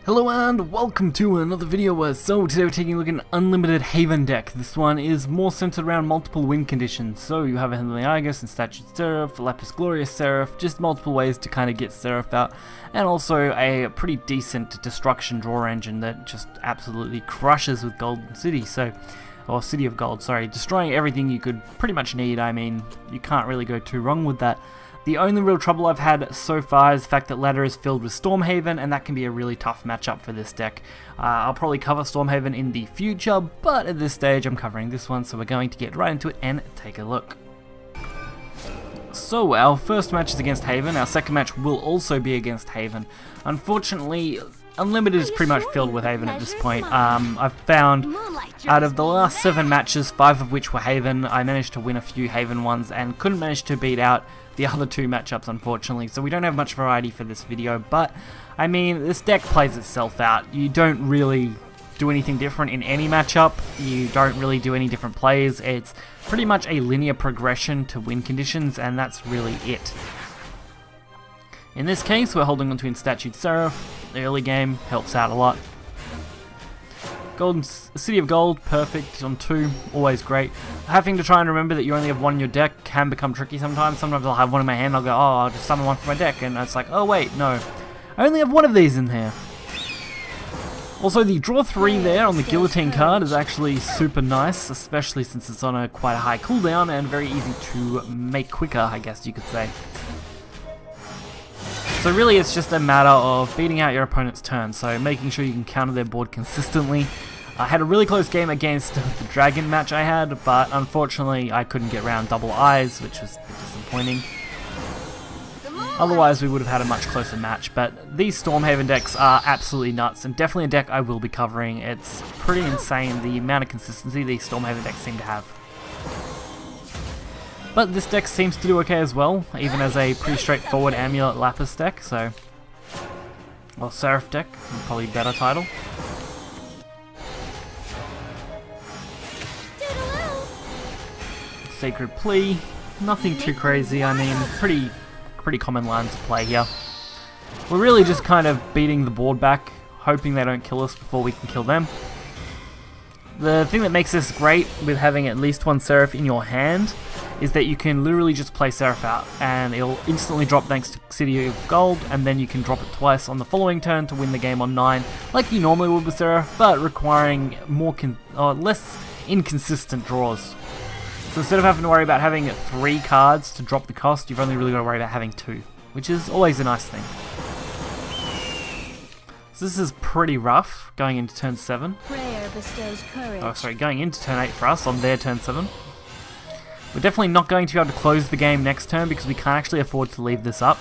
Hello and welcome to another video. So today we're taking a look at an unlimited Haven deck. This one is more centered around multiple win conditions. So you have a Heavenly Argus and Statued Seraph, Lapis Glorious Seraph, just multiple ways to kind of get Seraph out, and also a pretty decent destruction draw engine that just absolutely crushes with Golden City. Or City of Gold, sorry, destroying everything you could pretty much need. I mean, you can't really go too wrong with that. The only real trouble I've had so far is the fact that ladder is filled with Stormhaven, and that can be a really tough matchup for this deck. I'll probably cover Stormhaven in the future, but at this stage I'm covering this one, so we're going to get right into it and take a look. So our first match is against Haven, our second match will also be against Haven. Unfortunately, Unlimited is pretty much filled with Haven at this point. I've found out of the last 7 matches, 5 of which were Haven, I managed to win a few Haven ones and couldn't manage to beat out the other 2 matchups, unfortunately, so we don't have much variety for this video. But I mean, this deck plays itself out. You don't really do anything different in any matchup, you don't really do any different plays. It's pretty much a linear progression to win conditions, and that's really it. In this case, we're holding onto Statued Seraph. The early game helps out a lot. Golden City of Gold, perfect on 2, always great. Having to try and remember that you only have 1 in your deck can become tricky sometimes. Sometimes I'll have 1 in my hand, I'll go, oh, I'll just summon 1 from my deck, and it's like, oh wait, no. I only have 1 of these in here. Also, the draw 3 there on the Guillotine card is actually super nice, especially since it's on quite a high cooldown and very easy to make quicker, I guess you could say. So really it's just a matter of beating out your opponent's turn, so making sure you can counter their board consistently. I had a really close game against the Dragon match I had, but unfortunately I couldn't get round double eyes, which was disappointing. Otherwise we would have had a much closer match, but these Stormhaven decks are absolutely nuts, and definitely a deck I will be covering. It's pretty insane the amount of consistency these Stormhaven decks seem to have. But this deck seems to do okay as well, even as a pretty straightforward Amulet Lapis deck, so... Well, Seraph deck, probably better title. Sacred Plea, nothing too crazy, I mean, pretty common lines of play here. We're really just kind of beating the board back, hoping they don't kill us before we can kill them. The thing that makes this great with having at least 1 Seraph in your hand is that you can literally just play Seraph out and it'll instantly drop thanks to City of Gold, and then you can drop it twice on the following turn to win the game on 9 like you normally would with Seraph, but requiring less inconsistent draws. So instead of having to worry about having 3 cards to drop the cost, you've only really got to worry about having 2, which is always a nice thing. So this is pretty rough going into turn 7. Prayer bestows courage. Oh, sorry, going into turn 8 for us on their turn 7. We're definitely not going to be able to close the game next turn because we can't actually afford to leave this up.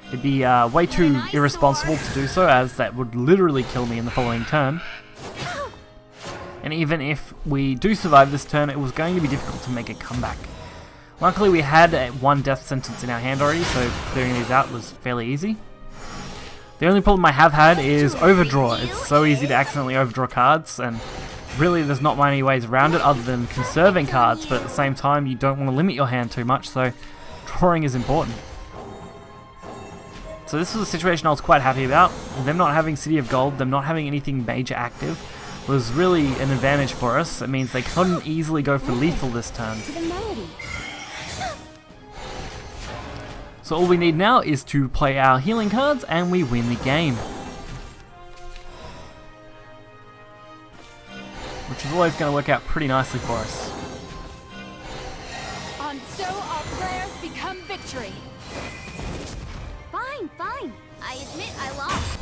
It'd be way too irresponsible to do so, as that would literally kill me in the following turn. And even if we do survive this turn, it was going to be difficult to make a comeback. Luckily we had 1 death sentence in our hand already, so clearing these out was fairly easy. The only problem I have had is overdraw. It's so easy to accidentally overdraw cards, and really there's not many ways around it other than conserving cards, but at the same time you don't want to limit your hand too much, so drawing is important. So this was a situation I was quite happy about. Them not having City of Gold, them not having anything major active, was really an advantage for us. It means they couldn't easily go for lethal this turn. So all we need now is to play our healing cards and we win the game. Which is always going to work out pretty nicely for us. On so our prayers become victory. Fine. I admit I lost.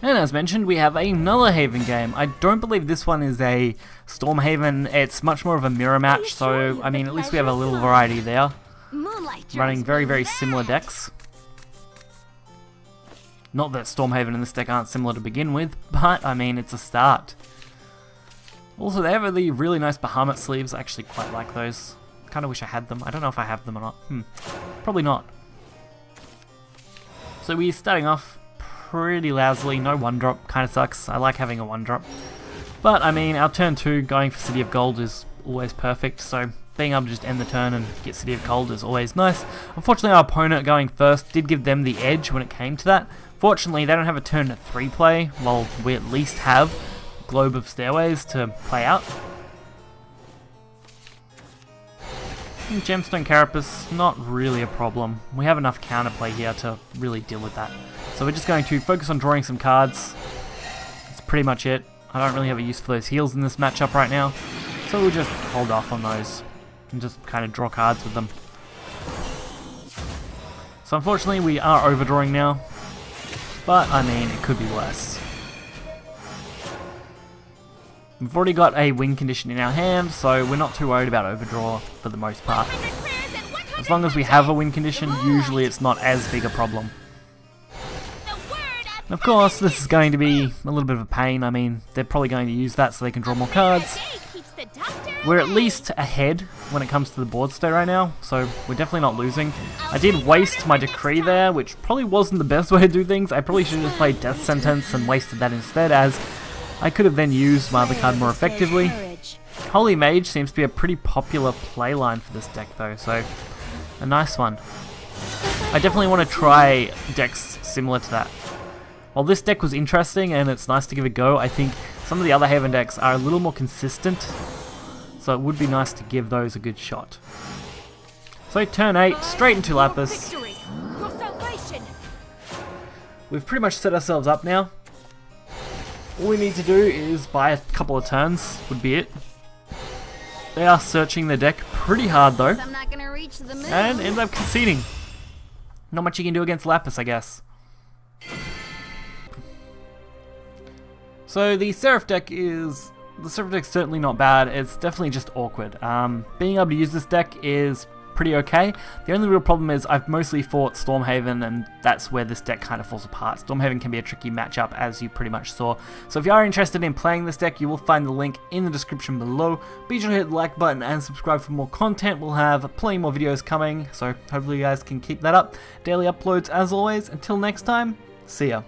And as mentioned, we have another Haven game. I don't believe this one is a Stormhaven. It's much more of a mirror match, so I mean, at least we have a little variety there. Running very similar decks. Not that Stormhaven and this deck aren't similar to begin with, but I mean, it's a start. Also, they have the really nice Bahamut sleeves. I actually quite like those. Kind of wish I had them. I don't know if I have them or not. Probably not. So we're starting off pretty lousily. No 1-drop. Kind of sucks. I like having a 1-drop. But, I mean, our turn 2 going for City of Gold is always perfect, so being able to just end the turn and get City of Cold is always nice. Unfortunately, our opponent going first did give them the edge when it came to that. Fortunately, they don't have a turn 3 play, while we at least have Globe of Stairways to play out. And Gemstone Carapace, not really a problem. We have enough counterplay here to really deal with that. So we're just going to focus on drawing some cards. That's pretty much it. I don't really have a use for those heals in this matchup right now, so we'll just hold off on those and just kind of draw cards with them. So unfortunately we are overdrawing now, but I mean it could be worse. We've already got a win condition in our hand, so we're not too worried about overdraw for the most part. As long as we have a win condition, usually it's not as big a problem. And of course, this is going to be a little bit of a pain. I mean, they're probably going to use that so they can draw more cards. We're at least ahead when it comes to the board state right now, so we're definitely not losing. I did waste my Decree there, which probably wasn't the best way to do things. I probably should have just played Death Sentence and wasted that instead, as I could have then used my other card more effectively. Holy Mage seems to be a pretty popular playline for this deck though, so a nice one. I definitely want to try decks similar to that. While this deck was interesting and it's nice to give a go, I think some of the other Haven decks are a little more consistent, so it would be nice to give those a good shot. So turn 8, straight into Lapis. We've pretty much set ourselves up now. All we need to do is buy a couple of turns, would be it. They are searching the deck pretty hard though, and end up conceding. Not much you can do against Lapis, I guess. So the Seraph deck is... the Seraph deck's certainly not bad, it's definitely just awkward. Being able to use this deck is pretty okay. The only real problem is I've mostly fought Stormhaven, and that's where this deck kind of falls apart. Stormhaven can be a tricky matchup, as you pretty much saw. So if you are interested in playing this deck, you will find the link in the description below. Be sure to hit the like button and subscribe for more content. We'll have plenty more videos coming, so hopefully you guys can keep that up. Daily uploads as always. Until next time, see ya.